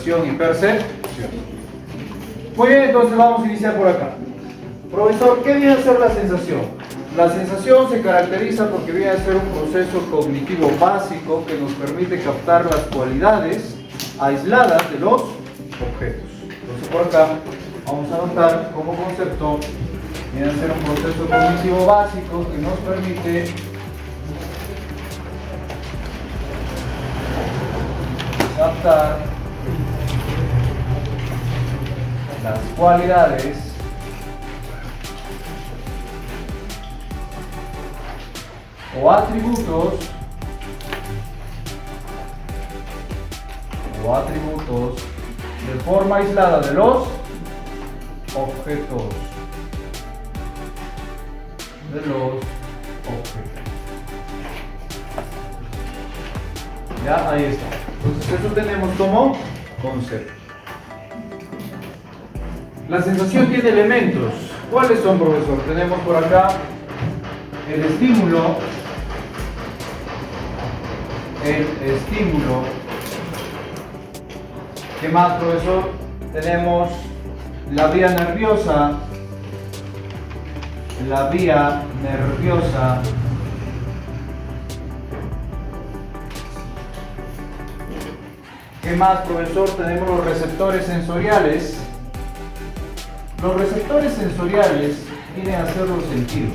sensación y percepción. Muy bien, entonces vamos a iniciar por acá. Profesor, ¿qué viene a ser la sensación? La sensación se caracteriza porque viene a ser un proceso cognitivo básico que nos permite captar las cualidades aisladas de los objetos. Entonces por acá vamos a anotar como concepto, viene a ser un proceso cognitivo básico que nos permite captar las cualidades o atributos de forma aislada de los objetos. Ya, ahí está. Entonces eso tenemos como concepto. La sensación tiene elementos. ¿Cuáles son, profesor? Tenemos por acá el estímulo. ¿Qué más, profesor? Tenemos la vía nerviosa. ¿Qué más, profesor? Tenemos los receptores sensoriales. Los receptores sensoriales vienen a ser los sentidos.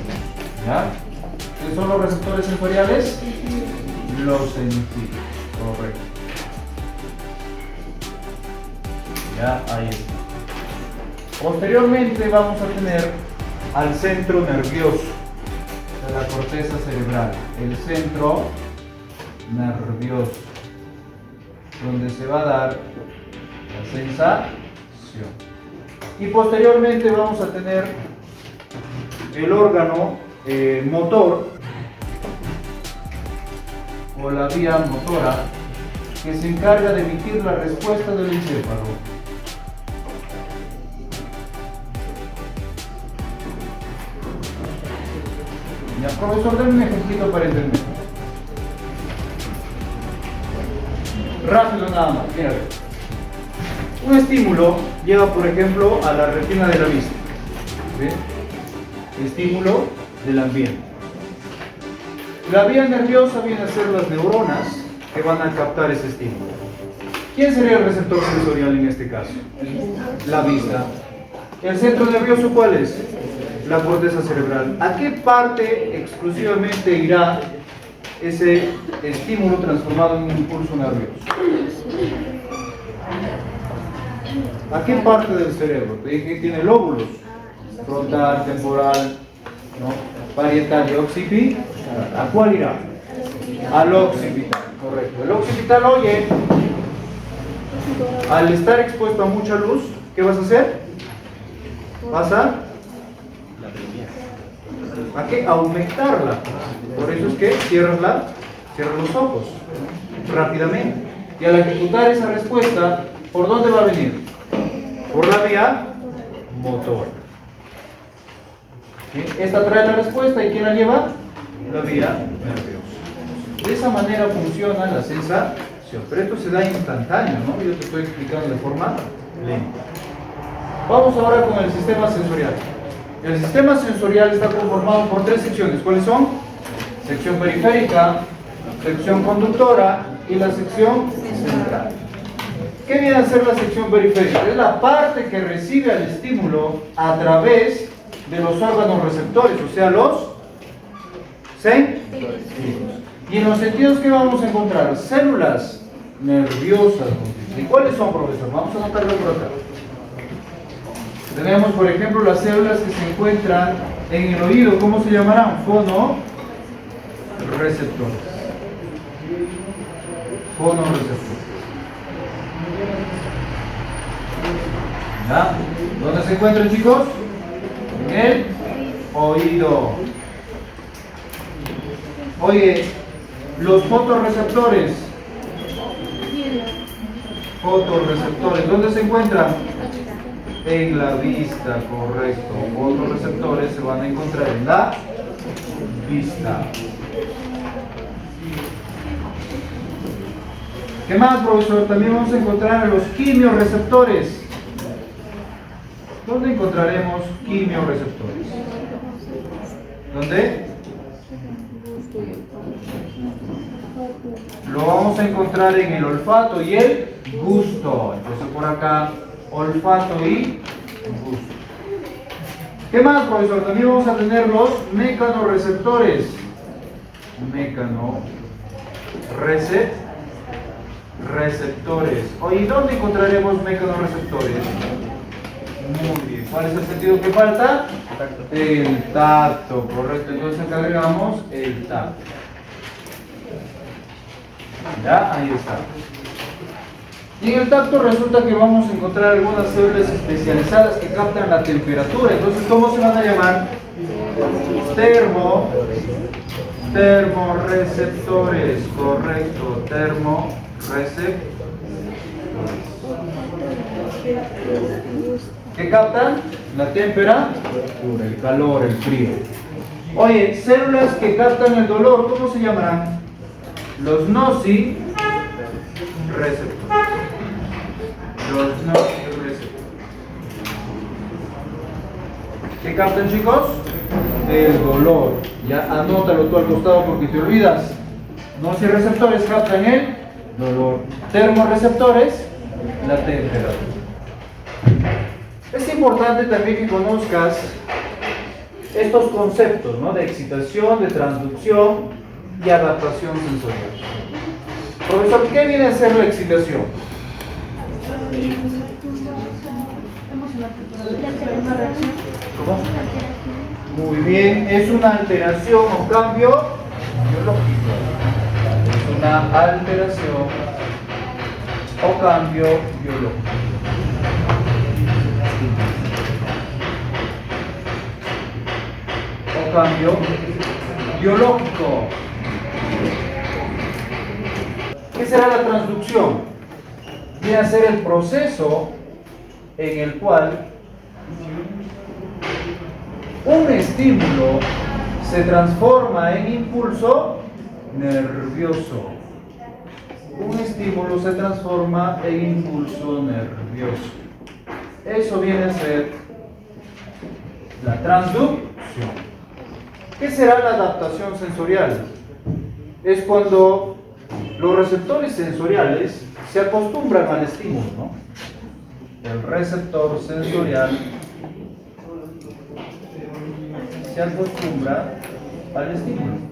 ¿Ya? ¿Qué son los receptores sensoriales? Los sentidos. Correcto. Ya, ahí está. Posteriormente vamos a tener al centro nervioso de la corteza cerebral. El centro nervioso, donde se va a dar la sensación. Y posteriormente vamos a tener el órgano motor o la vía motora que se encarga de emitir la respuesta del encéfalo. Ya, profesor, denme un ejemplito para entender. Rápido nada más, mira. Un estímulo llega, por ejemplo, a la retina de la vista. ¿Sí? Estímulo del ambiente. La vía nerviosa viene a ser las neuronas que van a captar ese estímulo. ¿Quién sería el receptor sensorial en este caso? La vista. ¿El centro nervioso cuál es? La corteza cerebral. ¿A qué parte exclusivamente irá ese estímulo transformado en un impulso nervioso? ¿A qué parte del cerebro? Te dije que tiene lóbulos. Frontal, temporal, ¿no? Parietal y occipital. ¿A cuál irá? Al occipital, correcto. El occipital, oye, al estar expuesto a mucha luz, ¿qué vas a hacer? Vas a qué? Aumentarla. Por eso es que cierras los ojos rápidamente. Y al ejecutar esa respuesta, ¿por dónde va a venir? Por la vía motora. ¿Sí? Esta trae la respuesta y ¿quién la lleva? La vía nerviosa. De esa manera funciona la sensación. Pero esto se da instantáneo, ¿no? Yo te estoy explicando de forma lenta. Vamos ahora con el sistema sensorial. El sistema sensorial está conformado por tres secciones. ¿Cuáles son? Sección periférica, sección conductora y la sección central. ¿Qué viene a ser la sección periférica? Es la parte que recibe el estímulo a través de los órganos receptores, o sea, los sentidos. Y en los sentidos, ¿qué vamos a encontrar? Células nerviosas. ¿Y cuáles son, profesor? Vamos a anotarlo por acá. Tenemos, por ejemplo, las células que se encuentran en el oído. ¿Cómo se llamarán? Fonorreceptores. Fonorreceptores. ¿Ya? ¿Dónde se encuentran, chicos? En el oído. Oye, los fotorreceptores. ¿Dónde se encuentran? En la vista, correcto. Fotorreceptores se van a encontrar en la vista. ¿Qué más, profesor? También vamos a encontrar los quimiorreceptores. ¿Dónde encontraremos quimiorreceptores? ¿Dónde? Lo vamos a encontrar en el olfato y el gusto. Entonces por acá, olfato y gusto. ¿Qué más, profesor? También vamos a tener los mecanorreceptores. Receptores. Oye, ¿dónde encontraremos mecanorreceptores? Muy bien. ¿Cuál es el sentido que falta? El tacto, correcto. Entonces acá agregamos el tacto. Ya, ahí está. Y en el tacto resulta que vamos a encontrar algunas células especializadas que captan la temperatura. Entonces, ¿cómo se van a llamar? Termorreceptores, correcto, termorreceptores. ¿Qué captan? La temperatura, el calor, el frío. Oye, células que captan el dolor, ¿cómo se llamarán? Los nociceptores. Los nociceptores. ¿Qué captan, chicos? El dolor. Ya anótalo tú al costado porque te olvidas. Nociceptores captan el dolor. Termorreceptores, la temperatura. Es importante también que conozcas estos conceptos, ¿no? De excitación, de transducción y adaptación sensorial. Profesor, ¿qué viene a ser la excitación? ¿Cómo? Muy bien, es una alteración o cambio biológico. Es una alteración o cambio biológico. O cambio biológico. ¿Qué será la transducción? Viene a ser el proceso en el cual un estímulo se transforma en impulso nervioso. Un estímulo se transforma en impulso nervioso. Eso viene a ser la transducción. ¿Qué será la adaptación sensorial? Es cuando los receptores sensoriales se acostumbran al estímulo, ¿no? El receptor sensorial se acostumbra al estímulo.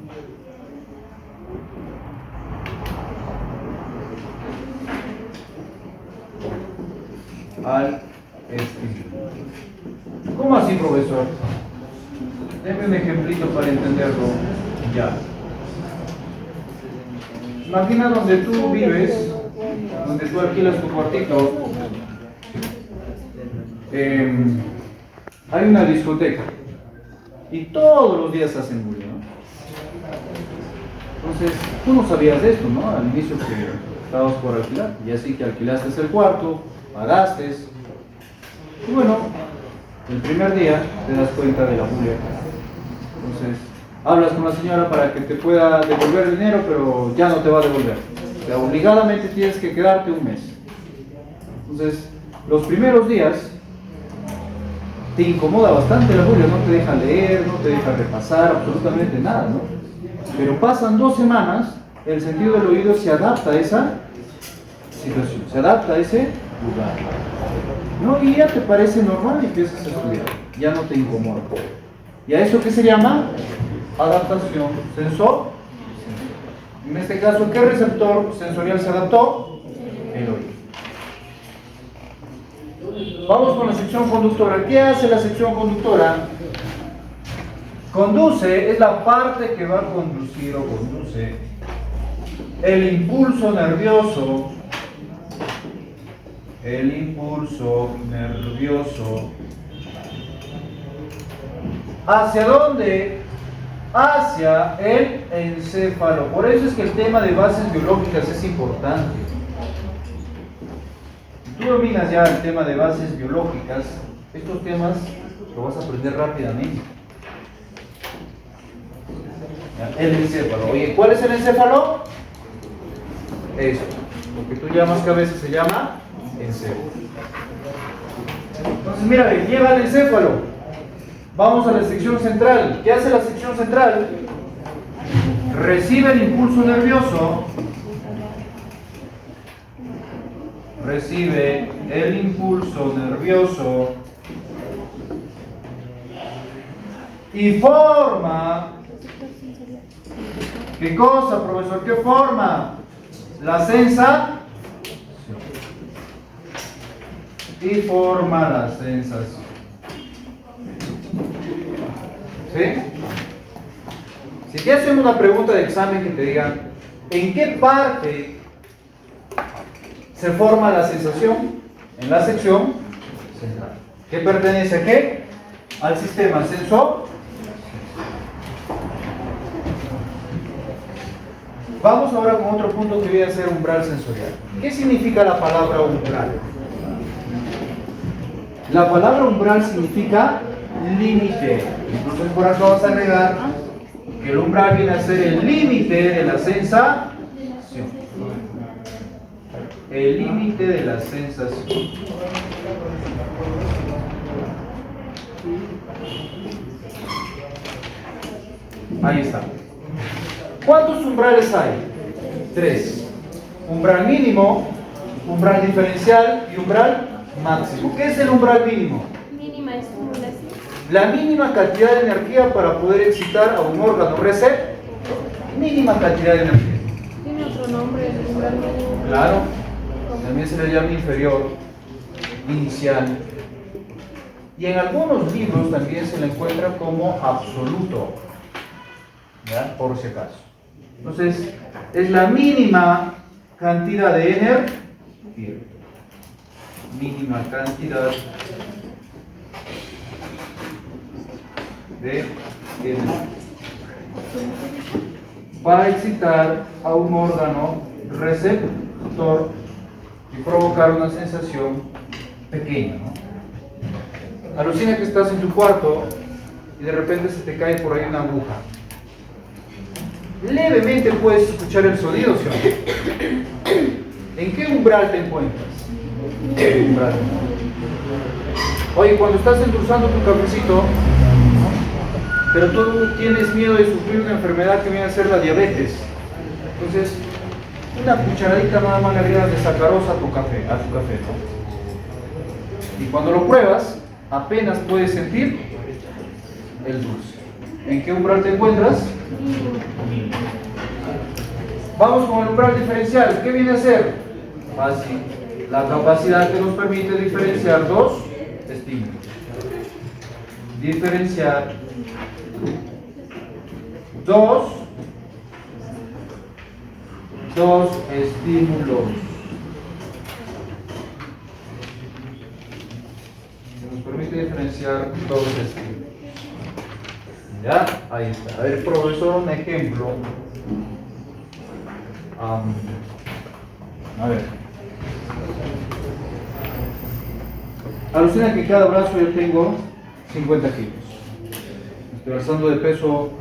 Al estímulo. ¿Cómo así, profesor? Deme un ejemplito para entenderlo. Ya. Imagina donde tú vives, donde tú alquilas tu cuartito, hay una discoteca y todos los días hacen bulla, ¿no? Entonces, tú no sabías de esto, ¿no? Al inicio que estabas por alquilar, y así que alquilaste el cuarto, pagaste, y bueno, el primer día te das cuenta de la bulla. Entonces, hablas con la señora para que te pueda devolver el dinero, pero ya no te va a devolver. O sea, obligadamente tienes que quedarte un mes. Entonces, los primeros días te incomoda bastante la bulla, no te deja leer, no te deja repasar absolutamente nada, ¿no? Pero pasan 2 semanas, el sentido del oído se adapta a esa situación, se adapta a ese lugar, ¿no? Y ya te parece normal y empiezas a estudiar, ya no te incomoda. ¿Y a eso qué se llama? Adaptación sensorial. En este caso, ¿qué receptor sensorial se adaptó? El oído. Vamos con la sección conductora. ¿Qué hace la sección conductora? Conduce, es la parte que va a conducir o conduce el impulso nervioso. El impulso nervioso. ¿Hacia dónde? Hacia el encéfalo. Por eso es que el tema de bases biológicas es importante. Si tú dominas ya el tema de bases biológicas, estos temas lo vas a aprender rápidamente. El encéfalo. Oye, ¿cuál es el encéfalo? Esto. Lo que tú llamas cabeza se llama encéfalo. Entonces, mira, lleva el encéfalo. Vamos a la sección central. ¿Qué hace la sección central? Recibe el impulso nervioso. Recibe el impulso nervioso y forma. ¿Qué cosa, profesor? ¿Qué forma? La sensación. Y forma la sensación. ¿Sí? Si te hacen una pregunta de examen que te digan ¿en qué parte se forma la sensación? En la sección central. ¿Qué pertenece a qué? Al sistema sensor. Vamos ahora con otro punto que viene a ser umbral sensorial. ¿Qué significa la palabra umbral? La palabra umbral significa límite. Entonces por acá vamos a agregar que el umbral viene a ser el límite de la sensación. El límite de la sensación. Ahí está. ¿Cuántos umbrales hay? 3. Umbral mínimo, umbral diferencial y umbral máximo. ¿Qué es el umbral mínimo? Mínima estimulación. La mínima cantidad de energía para poder excitar a un órgano receptor. Mínima cantidad de energía. ¿Tiene otro nombre el umbral mínimo? Claro. También se le llama inferior, inicial. Y en algunos libros también se le encuentra como absoluto. ¿Ya? Por si acaso. Entonces, es la mínima cantidad de energía. Mínima cantidad de energía para excitar a un órgano receptor y provocar una sensación pequeña, ¿no? Alucina que estás en tu cuarto y de repente se te cae por ahí una aguja. Levemente puedes escuchar el sonido, ¿sí o no? ¿En qué umbral te encuentras? ¿Qué umbral? Oye, cuando estás endulzando tu cafecito, ¿no? Pero tú tienes miedo de sufrir una enfermedad que viene a ser la diabetes. Entonces, una cucharadita nada más le agregas de sacarosa a tu café, ¿no? Y cuando lo pruebas, apenas puedes sentir el dulce. ¿En qué umbral te encuentras? Vamos con el umbral diferencial. ¿Qué viene a ser? Fácil. La capacidad que nos permite diferenciar dos estímulos. Diferenciar dos estímulos. Nos permite diferenciar dos estímulos. Ya, ahí está. A ver, profesor, un ejemplo. A ver. Alucina que cada brazo yo tengo 50 kilos. Estoy alzando de peso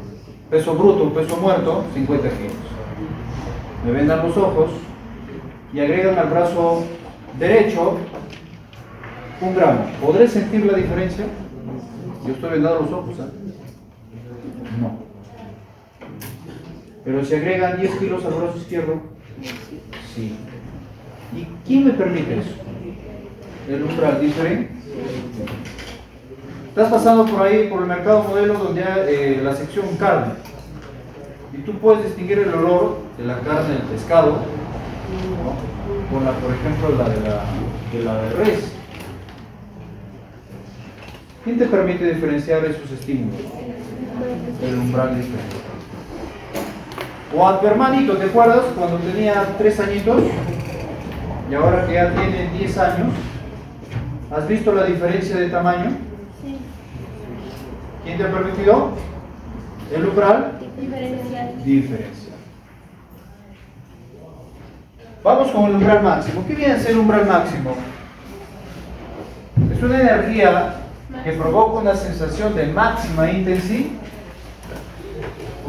bruto, peso muerto, 50 kilos. Me vendan los ojos y agregan al brazo derecho 1 gramo. ¿Podré sentir la diferencia? Yo estoy vendando los ojos, ¿eh? No. Pero si agregan 10 kilos al brazo izquierdo, sí. ¿Y quién me permite eso? El umbral diferente. Estás pasando por ahí, por el mercado modelo, donde hay la sección carne. Y tú puedes distinguir el olor de la carne del pescado, ¿no? Con la, por ejemplo, de la de res. ¿Quién te permite diferenciar esos estímulos? El umbral diferente. O a tu hermanito, ¿te acuerdas? Cuando tenía 3 añitos y ahora que ya tiene 10 años, ¿has visto la diferencia de tamaño? Sí. ¿Quién te ha permitido? El umbral Diferencial. Vamos con el umbral máximo. ¿Qué viene a ser el umbral máximo? Es una energía que provoca una sensación de máxima intensidad.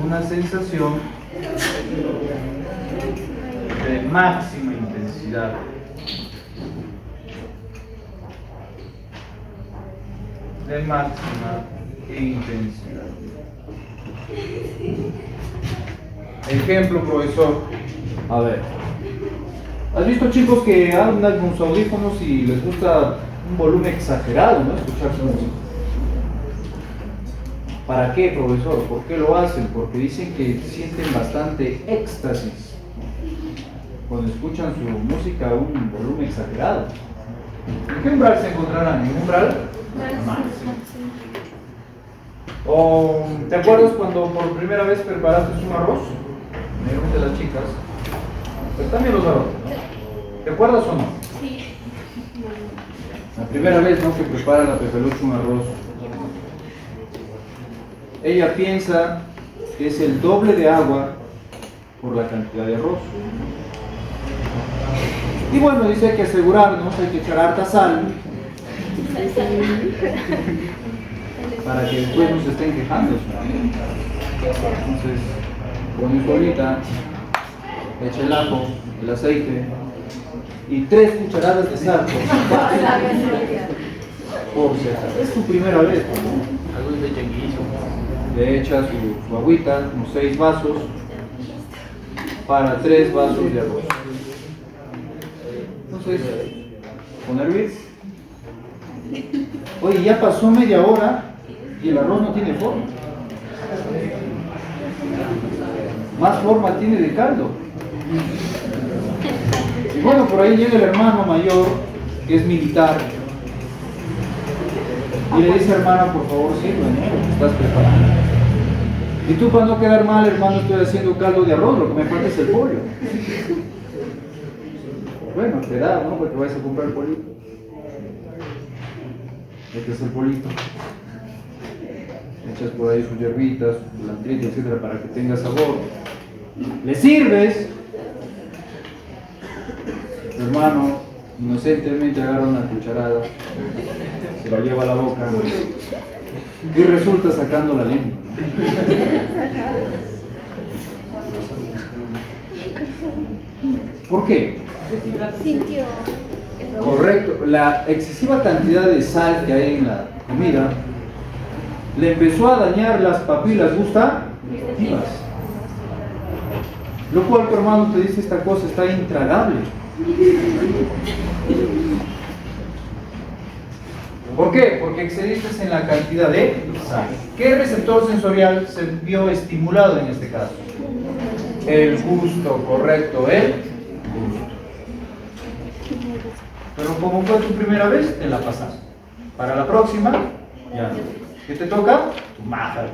Una sensación de máxima intensidad. intensidad. De máxima intensidad. Ejemplo, profesor. A ver. ¿Has visto chicos que andan con sus audífonos y les gusta un volumen exagerado, ¿no? Escuchar su música. ¿Para qué, profesor? ¿Por qué lo hacen? Porque dicen que sienten bastante éxtasis cuando escuchan su música a un volumen exagerado. ¿En qué umbral se encontrarán? ¿En un umbral? Máximo. ¿O te acuerdas cuando por primera vez preparaste un arroz? Mayormente las chicas, pero también los varones, ¿no? ¿Te acuerdas o no? Sí. La primera vez, ¿no?, que prepara la Pepelucha un arroz. Ella piensa que es el doble de agua por la cantidad de arroz. Y bueno, dice, hay que asegurarnos, hay que echar harta sal para que después no se estén quejando. Entonces, pone su olita, echa el ajo, el aceite y 3 cucharadas de sal por si acaso. Es su primera vez, ¿no? Le echa su agüita, unos 6 vasos para 3 vasos de arroz. Entonces, con hervir. Oye, ya pasó media hora y el arroz no tiene forma. Más forma tiene de caldo. Y bueno, por ahí llega el hermano mayor, que es militar, y le dice: hermana, por favor, sirve, ¿no?, lo que estás preparando. Y tú, para no quedar mal, hermano, estoy haciendo caldo de arroz, lo que me falta es el pollo. Bueno, te da, ¿no?, porque vayas a comprar el polito. Este es el polito. Echas por ahí sus hierbitas, su culantrito, etcétera, para que tenga sabor. Le sirves. Tu hermano inocentemente agarra una cucharada, se la lleva a la boca y resulta sacando la lengua. ¿Por qué? Sintió. Correcto, la excesiva cantidad de sal que hay en la comida le empezó a dañar las papilas gustativas, lo cual tu hermano te dice: esta cosa está intragable. ¿Por qué? Porque excediste en la cantidad de sal. ¿Qué receptor sensorial se vio estimulado en este caso? El gusto, correcto, el gusto. Pero como fue tu primera vez, te la pasaste. Para la próxima, ya no. ¿Qué te toca? Tu maja.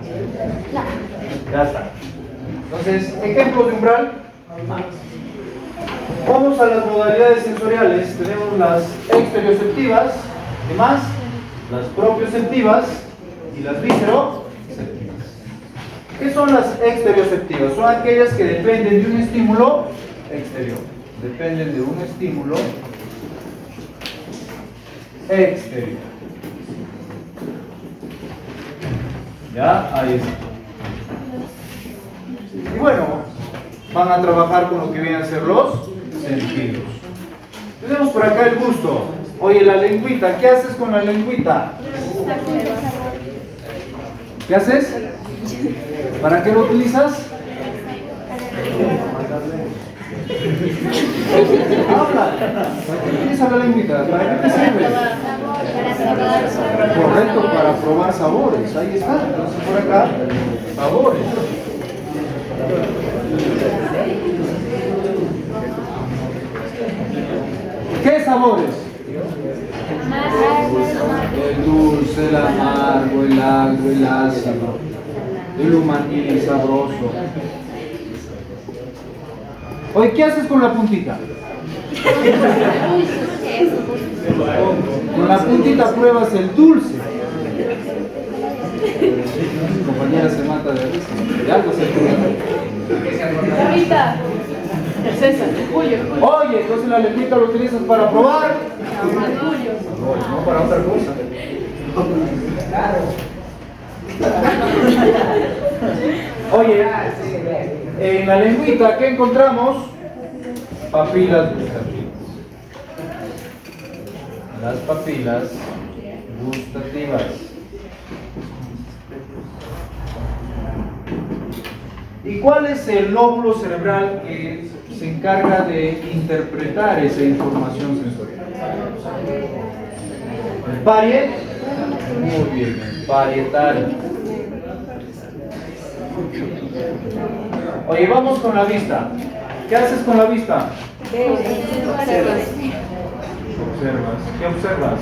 Ya está. Entonces, ejemplos de umbral. Vamos a las modalidades sensoriales. Tenemos las exterioceptivas, ¿qué más? Las propioceptivas y las visceroceptivas. ¿Qué son las exterioceptivas? Son aquellas que dependen de un estímulo exterior. Dependen de un estímulo exterior. Ya, ahí está. Y bueno, van a trabajar con lo que vienen a ser los sentidos. Tenemos por acá el gusto. Oye, la lengüita, ¿qué haces con la lengüita? ¿Qué haces? ¿Para qué lo utilizas? Habla. ¿Para qué utilizas la lengüita? ¿Para qué te sirve? Correcto, para probar sabores. Ahí está. Entonces por acá, sabores. ¿Qué sabores? El dulce, el amargo, el agrio, el ácido, el humanín, el sabroso. Oye, ¿qué haces con la puntita? Con la puntita pruebas el dulce. Mi compañera se mata de risa. De algo se prueba. Ahorita. César, orgullo. Oye, entonces la lengüita lo utilizas para probar. No para otra cosa. Oye, en la lengüita, ¿qué encontramos? Papilas gustativas. las papilas gustativas. ¿Y cuál es el lóbulo cerebral que se encarga de interpretar esa información sensorial? ¿El parietal? Muy bien, el parietal. Oye, vamos con la vista. ¿Qué haces con la vista? Observas. ¿Qué observas?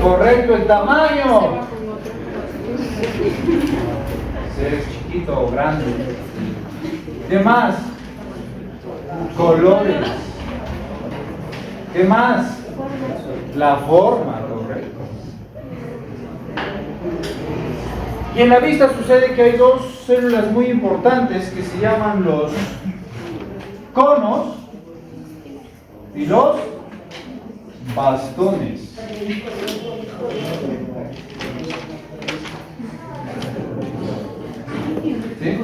Correcto, el tamaño. Si eres chiquito o grande. ¿Qué más? Colores. ¿Qué más? La forma, correcto. Y en la vista sucede que hay dos células muy importantes que se llaman los conos y los bastones. ¿Sí?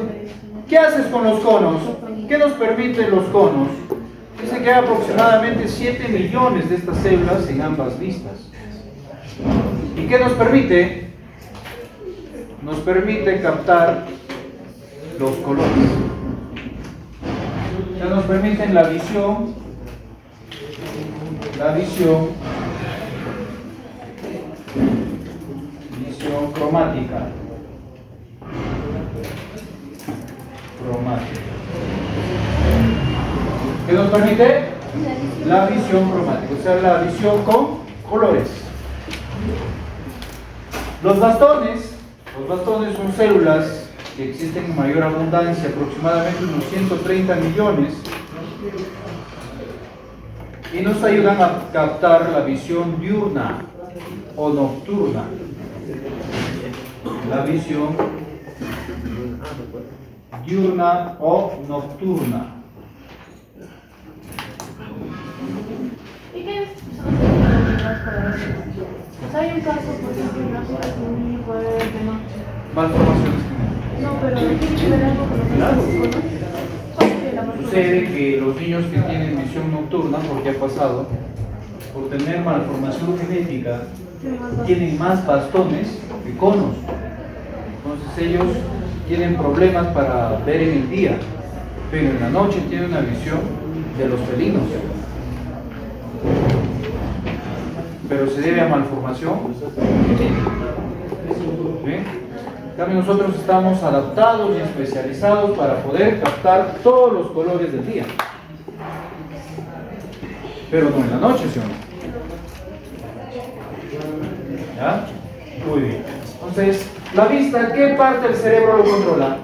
¿Qué haces con los conos? ¿Qué nos permiten los conos? Dice que hay aproximadamente 7 millones de estas células en ambas vistas. ¿Y qué nos permite? Nos permite captar los colores. Ya nos permiten la visión cromática. ¿Qué nos permite? La visión cromática, o sea, la visión con colores. Los bastones son células que existen en mayor abundancia, aproximadamente unos 130 millones, y nos ayudan a captar la visión diurna o nocturna. La visión diurna o nocturna. ¿Y qué son las para eso? O sea, hay un caso, por ejemplo, en la ciudad que un niño puede ver de noche. Malformaciones. No, pero tiene que ver algo con los psicólogos. Sucede que los niños que tienen visión nocturna, porque ha pasado, por tener malformación genética, tienen más bastones que conos. Entonces ellos tienen problemas para ver en el día, pero en la noche tienen una visión de los felinos. Pero se debe a malformación genética. ¿Sí? En cambio, nosotros estamos adaptados y especializados para poder captar todos los colores del día. Pero no en la noche, ¿sí o no? ¿Ya? Muy bien. Entonces, la vista, ¿qué parte del cerebro lo controla?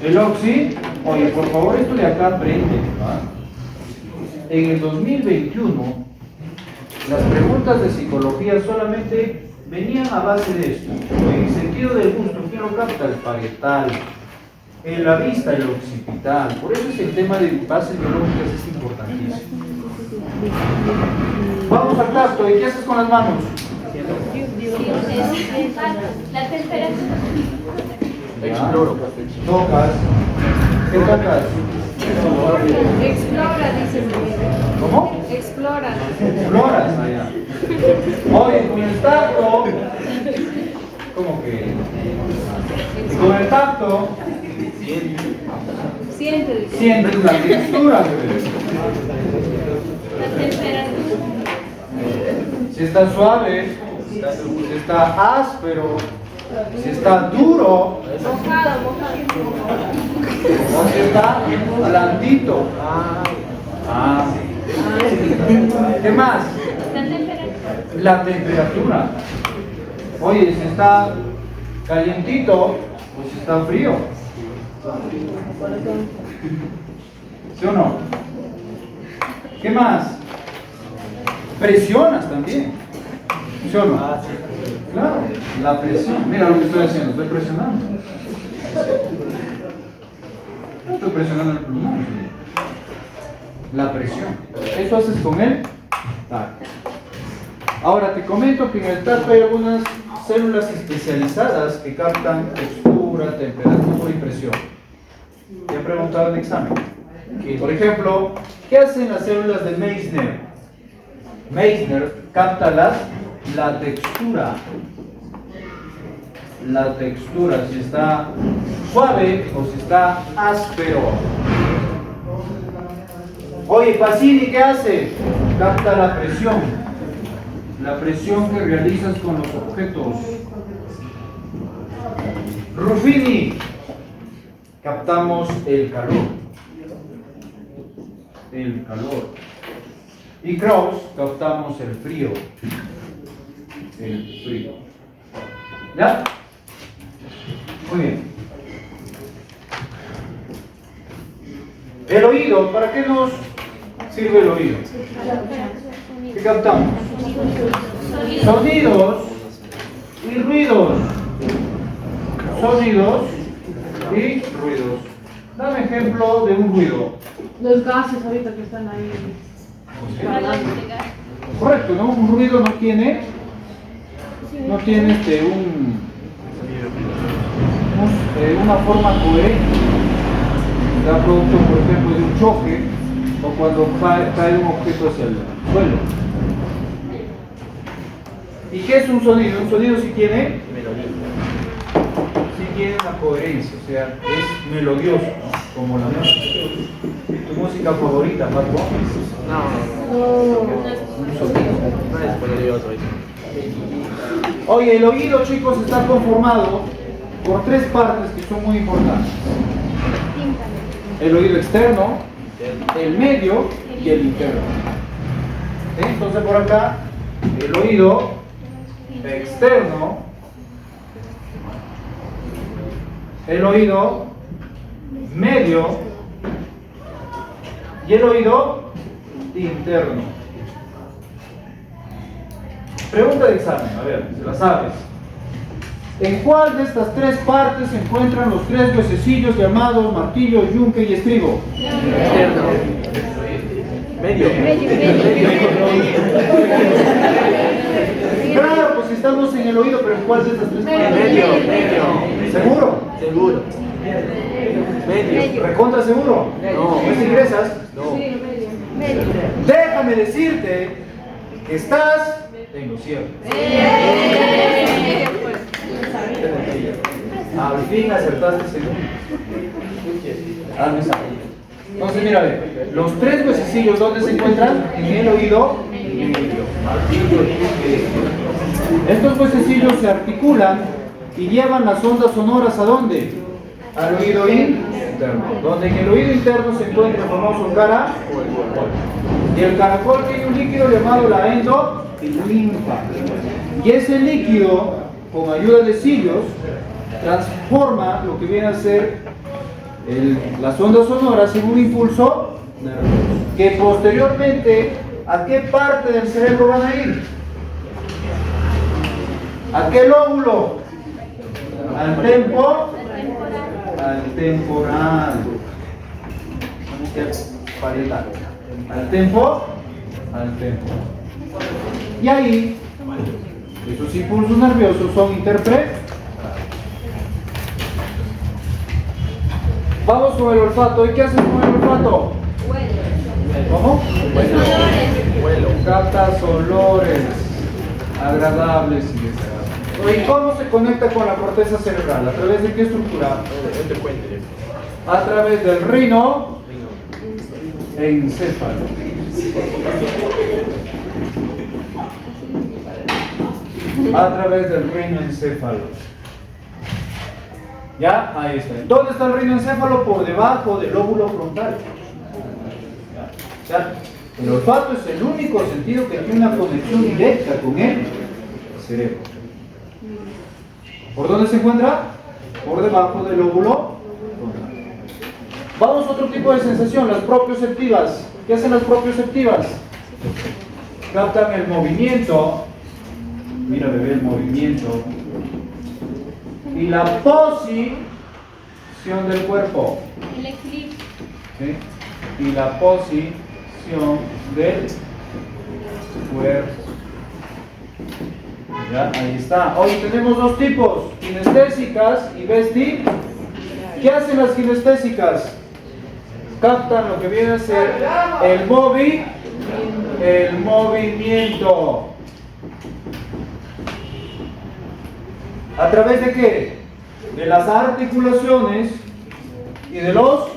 El oxi. Oye, por favor, esto de acá aprende. En el 2021, las preguntas de psicología solamente venían a base de esto. En el sentido del gusto, ¿quién lo capta? El parietal. En la vista, el occipital. Por eso es el tema de bases biológicas es importantísimo. Vamos al tacto. ¿Y qué haces con las manos? La temperatura. Exploro. Tocas. ¿Qué tocas? Explora, dice mi. ¿Cómo? Explora. Exploras allá. Oye, con el tacto. ¿Cómo que? Y con el tacto. Siente. Sientes la textura. La temperatura. Si está suave, si está áspero, si está duro, Mojado. o si está blandito. ¿Qué más? La temperatura. La temperatura. Oye, si está calientito o si está frío. ¿Sí o no? ¿Qué más? Presionas también. ¿Sí o no? Claro, la presión. Mira lo que estoy haciendo, estoy presionando. Estoy presionando el pulmón. La presión. Eso haces con el tacto. Ahora te comento que en el tacto hay algunas células especializadas que captan textura, temperatura y presión. Te he preguntado en examen. Por ejemplo, ¿qué hacen las células de Meissner? Meissner capta la textura. La textura, si está suave o si está áspero. Oye, Pacini, ¿qué hace? Capta la presión. La presión que realizas con los objetos. Ruffini, captamos el calor. El calor. Y Krauss, captamos el frío. El frío. ¿Ya? Muy bien. El oído, ¿para qué nos sirve el oído? ¿Qué captamos? Sonidos y ruidos. Sonidos y ruidos. Dame ejemplo de un ruido. Los gases ahorita que están ahí. Correcto, ¿no? Un ruido no tiene una forma coherente. Da producto, por ejemplo, de un choque o cuando cae un objeto hacia el suelo. ¿Y qué es un sonido? Un sonido sí tiene una coherencia, o sea, es melodioso, ¿no? Como la música. ¿Tu música favorita, Paco? Oye, el oído, chicos, está conformado por tres partes que son muy importantes. El oído externo, el medio y el interno. ¿Sí? Entonces por acá, el oído externo, el oído medio y el oído interno. Pregunta de examen, a ver, si la sabes. ¿En cuál de estas tres partes se encuentran los tres huesecillos llamados martillo, yunque y estribo? Medio. Claro, pues estamos en el oído, pero ¿en cuál de estas tres partes? Medio. ¿Seguro? Seguro. Medio. ¿Recontra seguro? No. ¿No ingresas? No. Déjame decirte que estás en lo cierto. Al fin acertaste segundo. Hazme esa. Entonces, mira, ve, los tres huesecillos, ¿dónde se encuentran? En el oído medio. Estos huesecillos se articulan y llevan las ondas sonoras ¿a dónde? Al oído interno. Donde en el oído interno se encuentra el famoso caracol. Y el caracol tiene un líquido llamado la endolinfa. Y ese líquido, con ayuda de cilios, transforma lo que viene a ser las ondas sonoras en un impulso nervioso, que posteriormente, ¿a qué parte del cerebro van a ir? ¿A qué lóbulo? Al temporal. Al tempo. Y ahí, esos impulsos nerviosos son interpretados. Vamos con el olfato. ¿Y qué haces con el olfato? ¿Cómo? Vuelo. Captas olores agradables y desagradables. ¿Y cómo se conecta con la corteza cerebral? ¿A través de qué estructura? A través del rino encéfalo. A través del rino encéfalo. ¿Ya? Ahí está. ¿Dónde está el rinoencéfalo? Por debajo del lóbulo frontal. ¿Ya? El olfato es el único sentido que tiene una conexión directa con el cerebro. ¿Por dónde se encuentra? Por debajo del lóbulo frontal. Vamos a otro tipo de sensación, las propioceptivas. ¿Qué hacen las propioceptivas? Captan el movimiento. Mira, bebé, el movimiento. Y la posición del cuerpo. El equilibrio. ¿Sí? Y la posición del cuerpo. Ya, ahí está. Hoy tenemos dos tipos, kinestésicas y vesti. ¿Qué hacen las kinestésicas? Captan lo que viene a ser el movimiento. El movimiento. ¿A través de qué? De las articulaciones y de los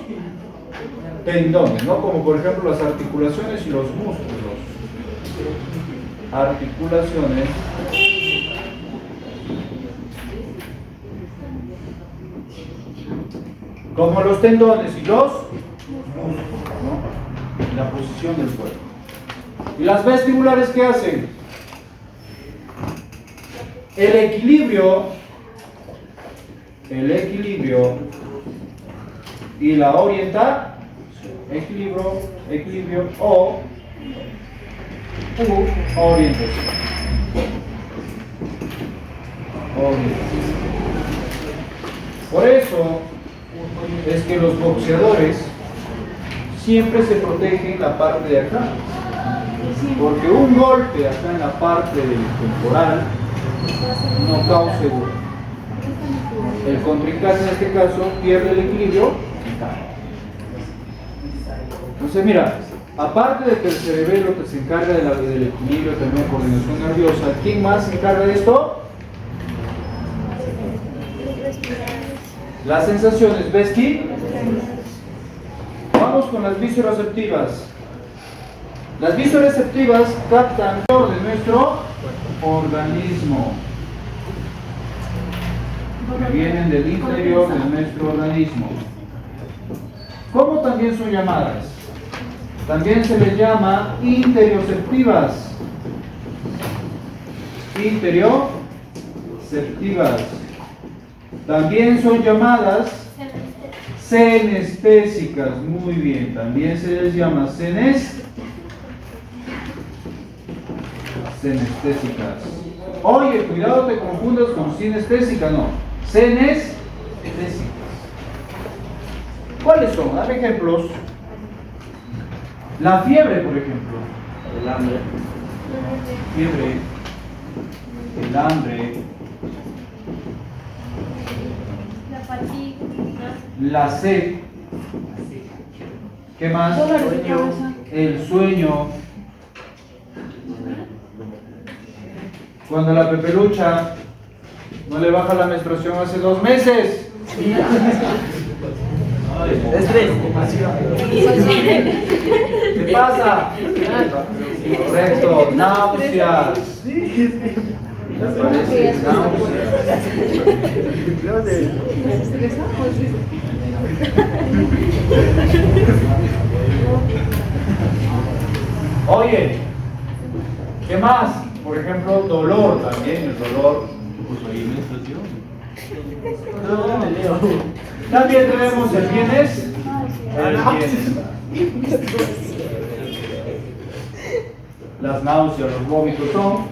tendones, ¿no? Como por ejemplo las articulaciones y los músculos. Articulaciones como los tendones y los músculos, ¿no? La posición del cuerpo. ¿Y las vestibulares qué hacen? El equilibrio y la orientación, equilibrio o orientación. Por eso es que los boxeadores siempre se protegen la parte de acá, porque un golpe acá en la parte del temporal no causa seguro. El contrincante en este caso pierde el equilibrio y cae. Entonces mira, aparte de que el cerebelo que se encarga del equilibrio, también coordinación nerviosa, ¿quién más se encarga de esto? Las sensaciones vestigiales. Vamos con las visoreceptivas. Las visoreceptivas captan lo de nuestro organismo, que vienen del interior de nuestro organismo. ¿Cómo también son llamadas? También se les llama interioceptivas. Interioceptivas. También son llamadas senestésicas. Muy bien, también se les llama senestésicas. Oye, cuidado, te confundas con sinestésica, no. Senestésicas. ¿Cuáles son? Dame ejemplos. La fiebre, por ejemplo. El hambre. Fiebre. El hambre. La fatiga. La sed. ¿Qué más? El sueño. Cuando la pepelucha no le baja la menstruación hace 2 meses. Estrés. ¿Qué pasa? Correcto, náuseas. ¿Te parece? Oye, ¿qué más? Por ejemplo, dolor también, el dolor. También tenemos el bienes. Las náuseas, los vómitos son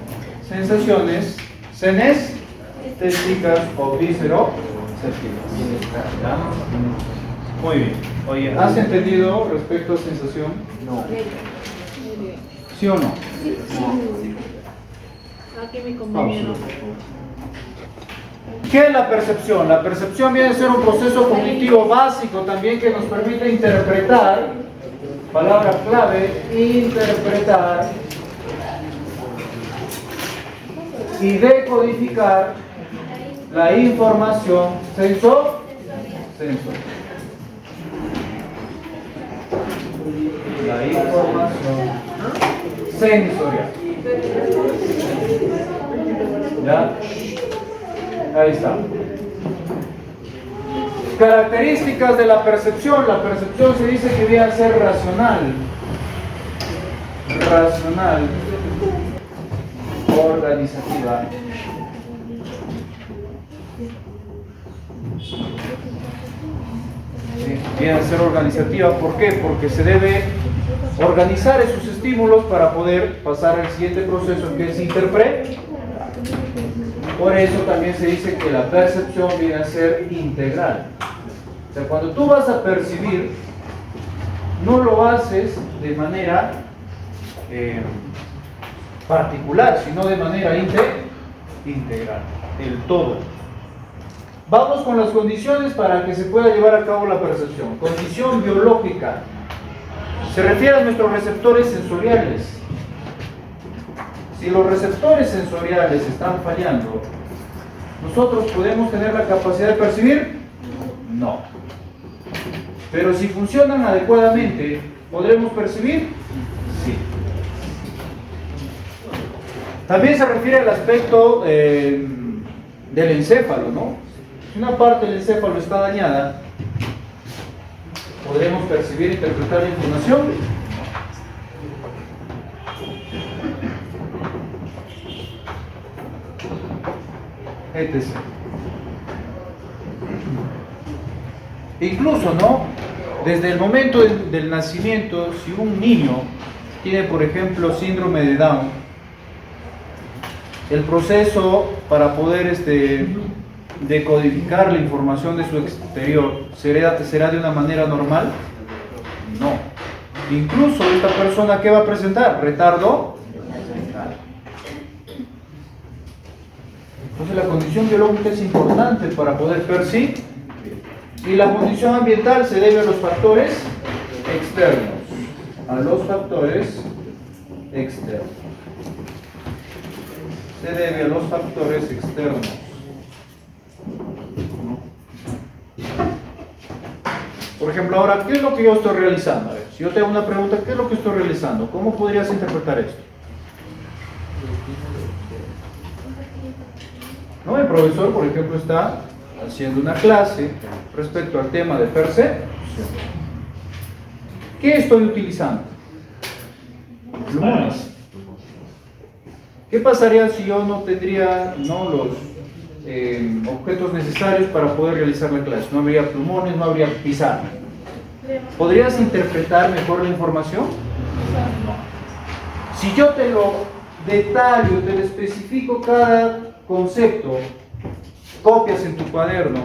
sensaciones senestésicas o visoreceptivas. Muy bien. Oye, ¿has entendido respecto a sensación? No. ¿Sí o no? Aquí mi compañero. ¿Qué es la percepción? La percepción viene a ser un proceso cognitivo básico también que nos permite interpretar, palabra clave, interpretar y decodificar la información sensorial. La información sensorial. ¿Ya? Ahí está. Características de la percepción. La percepción se dice que debe ser racional. Racional. Organizativa. Viene a ser organizativa. ¿Por qué? Porque se debe organizar esos estímulos para poder pasar al siguiente proceso que es interpretar. Por eso también se dice que la percepción viene a ser integral. O sea, cuando tú vas a percibir, no lo haces de manera particular, sino de manera integral, el todo. Vamos con las condiciones para que se pueda llevar a cabo la percepción. Condición biológica. Se refiere a nuestros receptores sensoriales. Si los receptores sensoriales están fallando, ¿nosotros podemos tener la capacidad de percibir? No. Pero si funcionan adecuadamente, ¿podremos percibir? Sí. También se refiere al aspecto del encéfalo, ¿no? Si una parte del encéfalo está dañada, ¿podremos percibir e interpretar la información? Etc. Incluso, ¿no? Desde el momento del nacimiento, si un niño tiene, por ejemplo, síndrome de Down, el proceso para poder decodificar la información de su exterior será de una manera normal. No. Incluso esta persona, ¿qué va a presentar? Retardo mental. Entonces la condición biológica es importante para poder percibir. Y la condición ambiental se debe a los factores externos. A los factores externos. Se debe a los factores externos. Por ejemplo, ahora, ¿qué es lo que yo estoy realizando? A ver, si yo te hago una pregunta, ¿qué es lo que estoy realizando? ¿Cómo podrías interpretar esto? ¿No? El profesor, por ejemplo, está haciendo una clase respecto al tema de percepción. ¿Qué estoy utilizando? Plumones. ¿Qué pasaría si yo no tendría los objetos necesarios para poder realizar la clase? No habría plumones, no habría pizarra. ¿Podrías interpretar mejor la información? No. Si yo te lo detallo, te lo especifico cada concepto, copias en tu cuaderno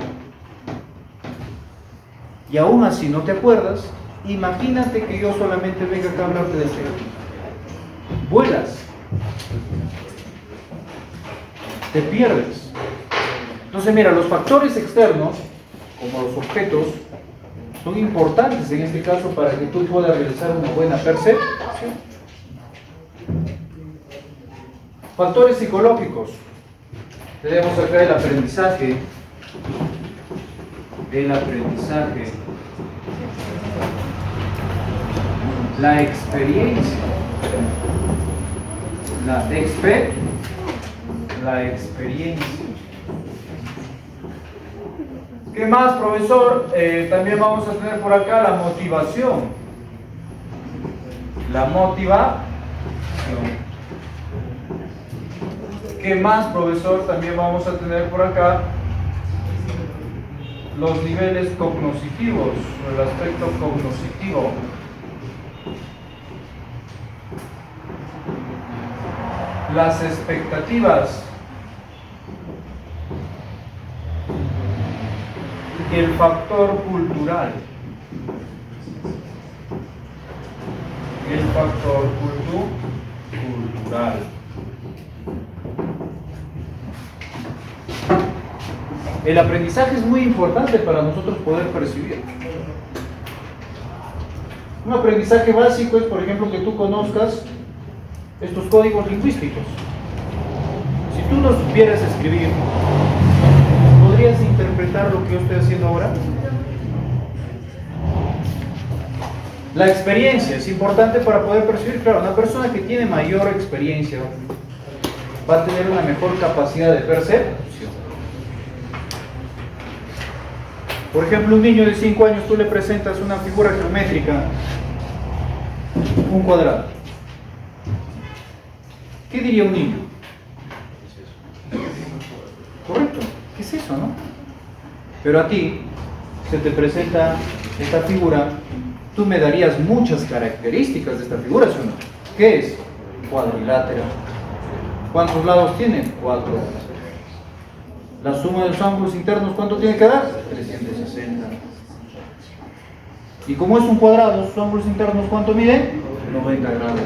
y aún así no te acuerdas, imagínate que yo solamente venga acá a hablarte de tema. Vuelas. Te pierdes. Entonces mira, los factores externos, como los objetos, son importantes en este caso para que tú puedas realizar una buena percepción. Factores psicológicos. Tenemos acá el aprendizaje. La experiencia. La experiencia. ¿Qué más, profesor? También vamos a tener por acá la motivación. La motivación. ¿Qué más, profesor? También vamos a tener por acá los niveles cognitivos, o el aspecto cognitivo. Las expectativas. Y el factor cultural. El factor cultural. El aprendizaje es muy importante para nosotros poder percibir. Un aprendizaje básico es, por ejemplo, que tú conozcas estos códigos lingüísticos. Si tú no supieras escribir, ¿podrías interpretar lo que yo estoy haciendo ahora? La experiencia es importante para poder percibir. Claro, una persona que tiene mayor experiencia va a tener una mejor capacidad de percepción. Por ejemplo, un niño de 5 años, tú le presentas una figura geométrica, un cuadrado. ¿Qué diría un niño? Correcto, ¿qué es eso, no? Pero a ti se te presenta esta figura, tú me darías muchas características de esta figura, ¿sí o no? ¿Qué es? Cuadrilátero. ¿Cuántos lados tiene? 4. La suma de los ángulos internos, ¿cuánto tiene que dar? 360. Y como es un cuadrado, sus ángulos internos, ¿cuánto miden? 90 grados.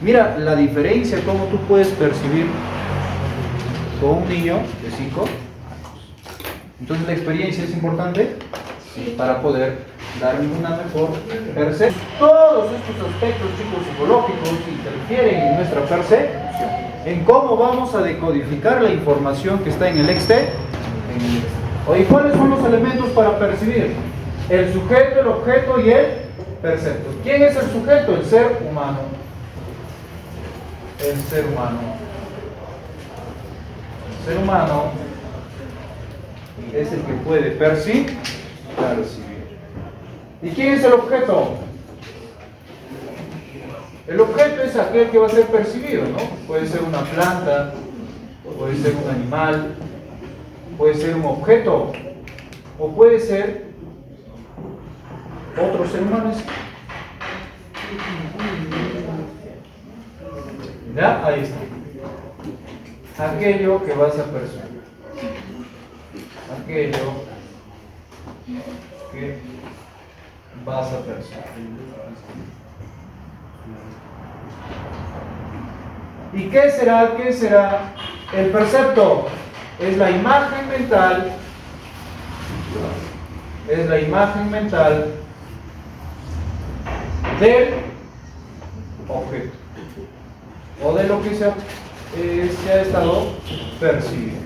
Mira la diferencia, cómo tú puedes percibir con un niño de 5 años. Entonces, ¿la experiencia es importante? Sí, para poder darle una mejor percepción. Todos estos aspectos, chicos, psicológicos interfieren en nuestra percepción, en cómo vamos a decodificar la información que está en el exterior. Oye, ¿cuáles son los elementos para percibir? El sujeto, el objeto y el perceptor. ¿Quién es el sujeto? El ser humano. El ser humano. El ser humano es el que puede percibir. ¿Y quién es el objeto? El objeto es aquel que va a ser percibido, ¿no? Puede ser una planta, puede ser un animal, puede ser un objeto, o puede ser otro ser humano. ¿Ya? Ahí está. Aquello que vas a percibir. Aquello que vas a percibir. ¿Y qué será? ¿Qué será? El percepto es la imagen mental. Es la imagen mental del objeto o de lo que se ha estado percibiendo.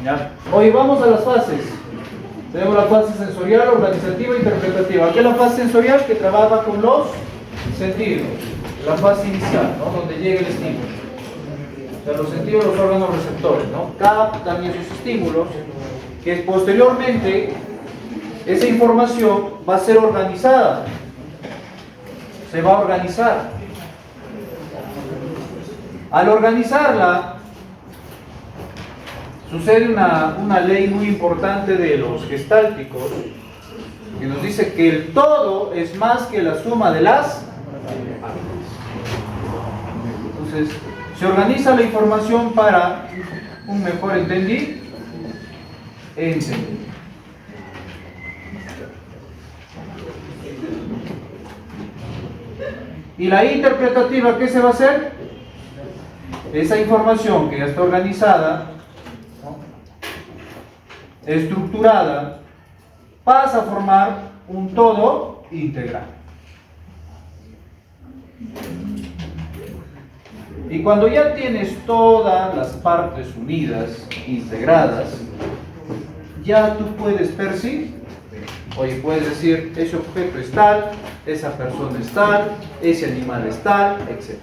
¿Ya? Hoy vamos a las fases. Tenemos la fase sensorial, organizativa e interpretativa. Aquí es la fase sensorial que trabaja con los sentidos. La fase inicial, ¿no? Donde llega el estímulo. O sea, los sentidos, los órganos receptores, ¿no? Captan esos estímulos que posteriormente esa información va a ser organizada. Se va a organizar. Al organizarla, sucede una ley muy importante de los gestálticos que nos dice que el todo es más que la suma de las partes. Entonces, se organiza la información para un mejor entendimiento. Y la interpretativa, ¿qué se va a hacer? Esa información que ya está organizada, ¿no?, estructurada, pasa a formar un todo integral. Y cuando ya tienes todas las partes unidas, integradas, ya tú puedes percibir. Oye, puedes decir, ese objeto es tal, esa persona es tal, ese animal es tal, etc.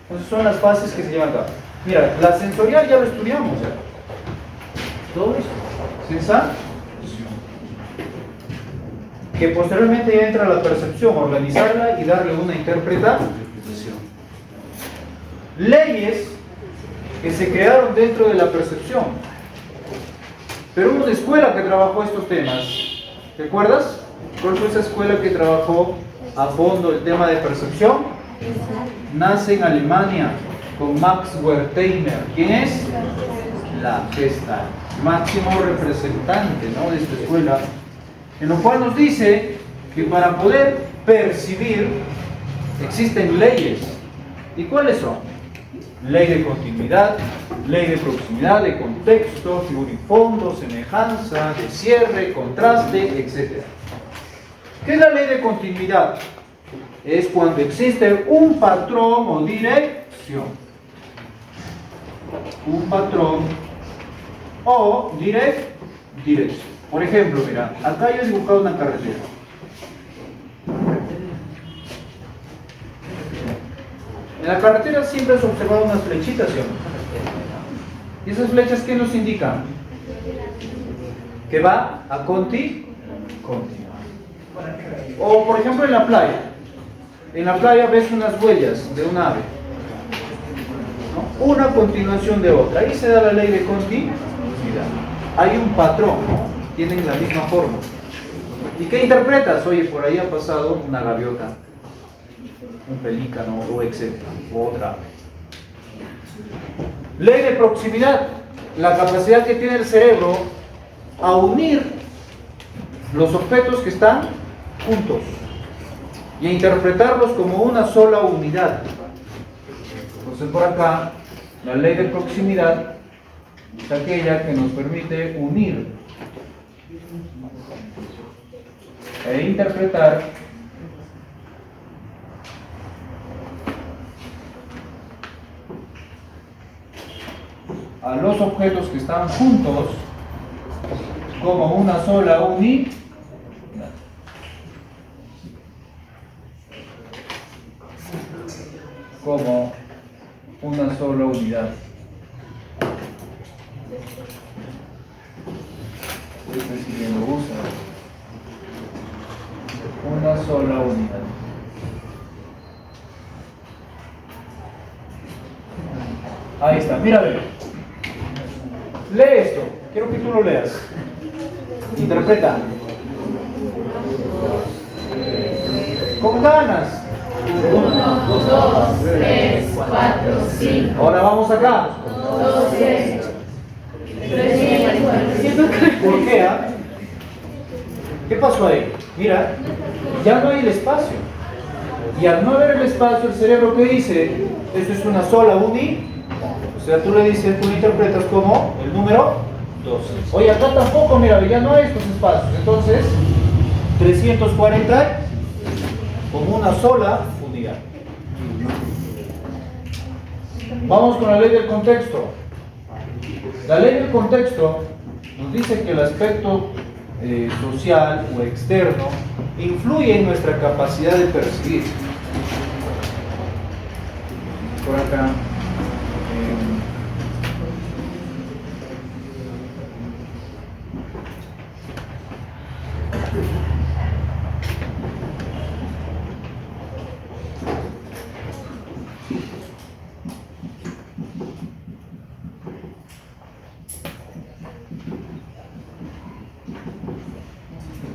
Entonces son las fases que se llevan a cabo. Mira, la sensorial ya lo estudiamos, ¿ya? Todo esto. Sensación. Que posteriormente ya entra la percepción, organizarla y darle una interpretación. Leyes que se crearon dentro de la percepción. Pero hubo una escuela que trabajó estos temas. ¿Te acuerdas? ¿Cuál fue esa escuela que trabajó a fondo el tema de percepción? Nace en Alemania con Max Wertheimer. ¿Quién es? La Gestalt, máximo representante, ¿no?, de esta escuela, en lo cual nos dice que para poder percibir existen leyes. ¿Y cuáles son? Ley de continuidad, ley de proximidad, de contexto, figura y fondo, semejanza, de cierre, contraste, etc. ¿Qué es la ley de continuidad? Es cuando existe un patrón o dirección. Un patrón o dirección. Por ejemplo, mira, acá yo he dibujado una carretera. En la carretera siempre has observado unas flechitas, ¿sí o no? ¿Y esas flechas qué nos indican? Que va a continuar. O por ejemplo en la playa. En la playa ves unas huellas de un ave, ¿no? Una continuación de otra. Ahí se da la ley de continuidad. Hay un patrón, ¿no? Tienen la misma forma. ¿Y qué interpretas? Oye, por ahí ha pasado una gaviota, un pelícano, o etcétera, o otra ave. Ley de proximidad. La capacidad que tiene el cerebro a unir los objetos que están juntos y a interpretarlos como una sola unidad. Entonces por acá, la ley de proximidad es aquella que nos permite unir e interpretar a los objetos que están juntos como una sola unidad. Como una sola unidad. Este sí que lo usa. Una sola unidad. Ahí está, mira, ve. Lee esto, quiero que tú lo leas. Interpreta. Con ganas. 1, 2, 3, 4, 5. Ahora vamos acá. 12, 300. ¿Por qué? ¿Qué pasó ahí? Mira, ya no hay el espacio. Y al no haber el espacio, el cerebro, ¿qué dice? Esto es una sola unidad. O sea, tú le dices, tú lo interpretas como el número 12. Oye, acá tampoco, mira, ya no hay estos espacios. Entonces, 340 como una sola unidad. Vamos con la ley del contexto. La ley del contexto nos dice que el aspecto social o externo influye en nuestra capacidad de percibir. Por acá.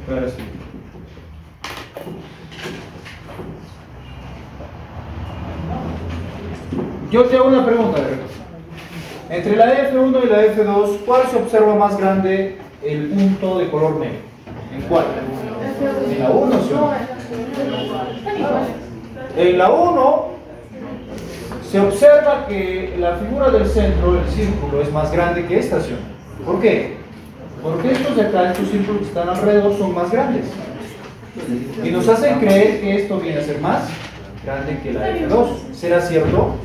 Ahora sí. Yo te hago una pregunta, ¿verdad? Entre la F1 y la F2, ¿cuál se observa más grande el punto de color negro? ¿En cuál? En la 1, ¿sí? En la 1 se observa que la figura del centro, el círculo, es más grande que esta, ¿sí? ¿Por qué? Porque estos de acá, estos círculos que están alrededor, son más grandes. Y nos hacen creer que esto viene a ser más grande que la F2. ¿Será cierto?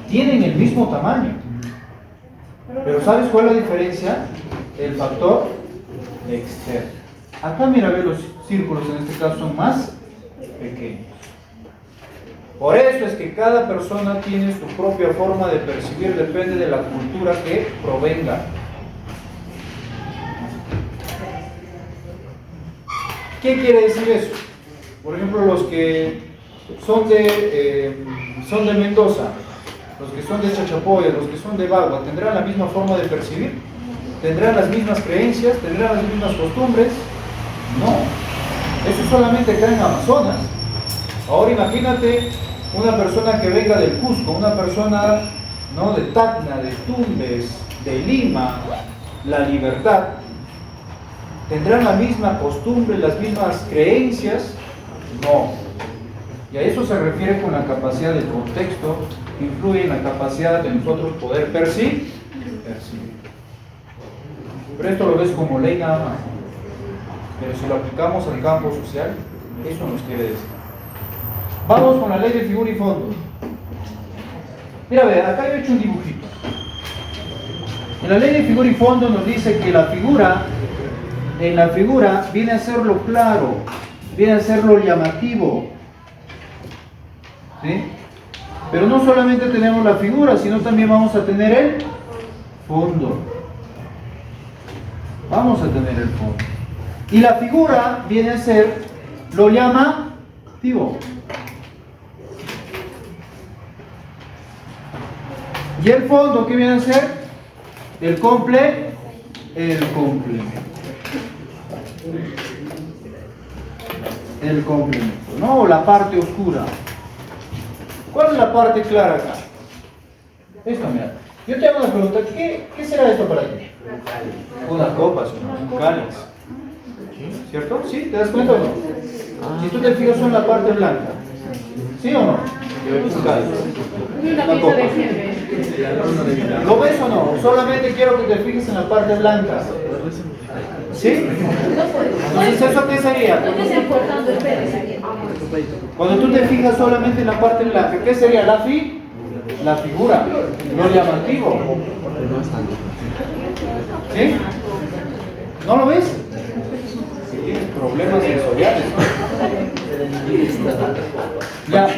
Tienen el mismo tamaño. Pero ¿sabes cuál es la diferencia? El factor externo. Acá mira, ve, los círculos en este caso son más pequeños. Por eso es que cada persona tiene su propia forma de percibir, depende de la cultura que provenga. ¿Qué quiere decir eso? Por ejemplo, los que son de Mendoza, los que son de Chachapoya, los que son de Bagua, ¿tendrán la misma forma de percibir? ¿Tendrán las mismas creencias? ¿Tendrán las mismas costumbres? No. Eso solamente acá en Amazonas. Ahora imagínate una persona que venga del Cusco, una persona, ¿no?, de Tacna, de Tumbes, de Lima, La Libertad. ¿Tendrán la misma costumbre, las mismas creencias? No. Y a eso se refiere con la capacidad del contexto, que influye en la capacidad de nosotros poder percibir. Pero esto lo ves como ley nada más. Pero si lo aplicamos al campo social, eso nos quiere decir. Vamos con la ley de figura y fondo. Mira, ve, acá yo he hecho un dibujito. En la ley de figura y fondo nos dice que la figura, en la figura viene a ser lo claro, viene a ser lo llamativo. ¿Sí? Pero no solamente tenemos la figura, sino también vamos a tener el fondo. Vamos a tener el fondo. Y la figura viene a ser lo llamativo. ¿Y el fondo qué viene a ser? El complemento. El complemento, ¿no? O la parte oscura. ¿Cuál es la parte clara acá? Esto, mira. Yo te hago una pregunta. ¿Qué será esto para ti? Unas copas, un cáliz. ¿Cierto? ¿Sí? ¿Te das cuenta o no? Si tú te fijas en la parte blanca. ¿Sí o no? Un cáliz. Una copa. ¿Lo ves o no? Solamente quiero que te fijes en la parte blanca. ¿Sí? Entonces, ¿eso qué sería? No es importante, espérese. Cuando tú te fijas solamente en la parte blanca, ¿qué sería la La figura, lo llamativo. ¿Sí? ¿No lo ves? Tienes problemas sensoriales, ¿no? Ya,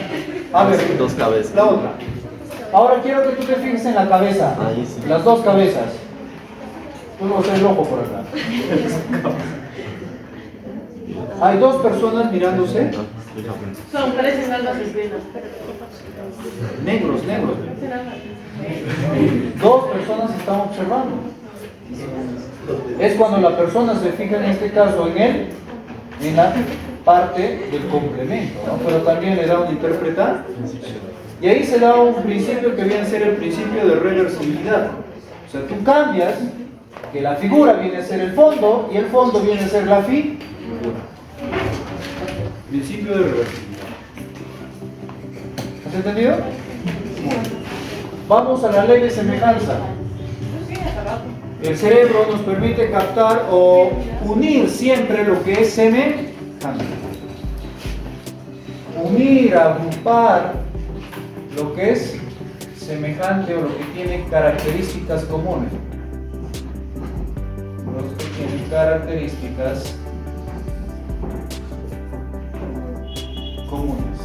a ver, Dos cabezas. la otra. Ahora quiero que tú te fijes en la cabeza, Ahí sí. las dos cabezas. Tú no seas loco por acá. Hay dos personas mirándose, Son, parecen almas espinas. negros. Dos personas están observando. Es cuando la persona se fija en este caso en la parte del complemento, ¿no? Pero también le da una interpretación. Y ahí se da un principio que viene a ser el principio de reversibilidad. O sea, tú cambias que la figura viene a ser el fondo y el fondo viene a ser la figura. Principio de reversibilidad. ¿Has entendido? Vamos a la ley de semejanza. El cerebro nos permite captar o unir siempre lo que es semejante. Unir, agrupar lo que es semejante o lo que tiene características comunes. Los que tienen características comunes.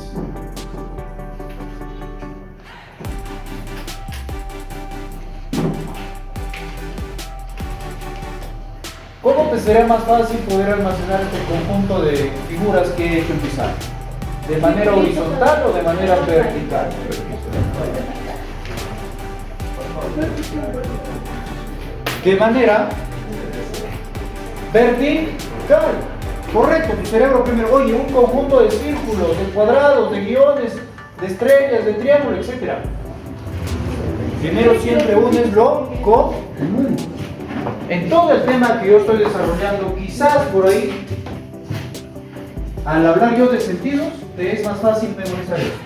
¿Cómo te será más fácil poder almacenar este conjunto de figuras que he hecho empezar? ¿De manera horizontal o de manera vertical? De manera vertical. Correcto, tu cerebro primero, oye, un conjunto de círculos, de cuadrados, de guiones, de estrellas, de triángulos, etc. Primero siempre unes lo común. En todo el tema que yo estoy desarrollando, quizás por ahí, al hablar yo de sentidos, te es más fácil memorizar esto.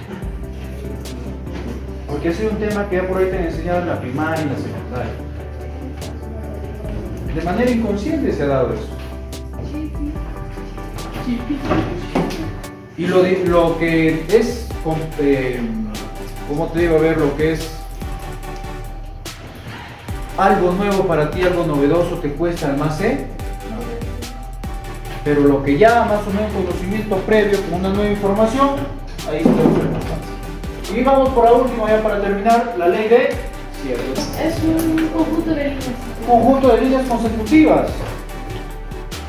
Porque ha sido un tema que ya por ahí te han enseñado en la primaria y en la secundaria. De manera inconsciente se ha dado eso. Y lo que es, ¿cómo te digo? A ver, lo que es algo nuevo para ti, algo novedoso, te cuesta almacenar. Pero lo que ya más o menos conocimiento previo, con una nueva información, ahí está la importancia. Y vamos por la última, ya para terminar, la ley de cierre. Es un conjunto de líneas. Conjunto de líneas consecutivas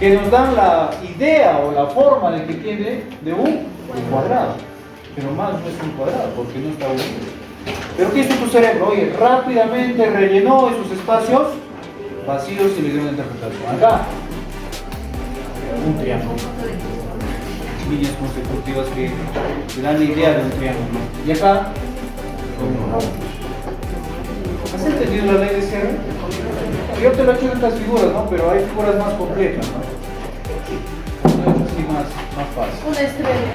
que nos dan la idea o la forma de que tiene de un cuadrado. Pero más no es un cuadrado porque no está unido. Pero ¿qué hizo tu cerebro? Oye, rápidamente rellenó esos espacios vacíos y le dio una interpretación. Acá, un triángulo. Líneas consecutivas que te dan la idea de un triángulo. Y acá, ¿has entendido la ley de cierre? Yo te lo he hecho en estas figuras, ¿no? Pero hay figuras más complejas, ¿no? Lo he hecho así más fácil. Una estrella.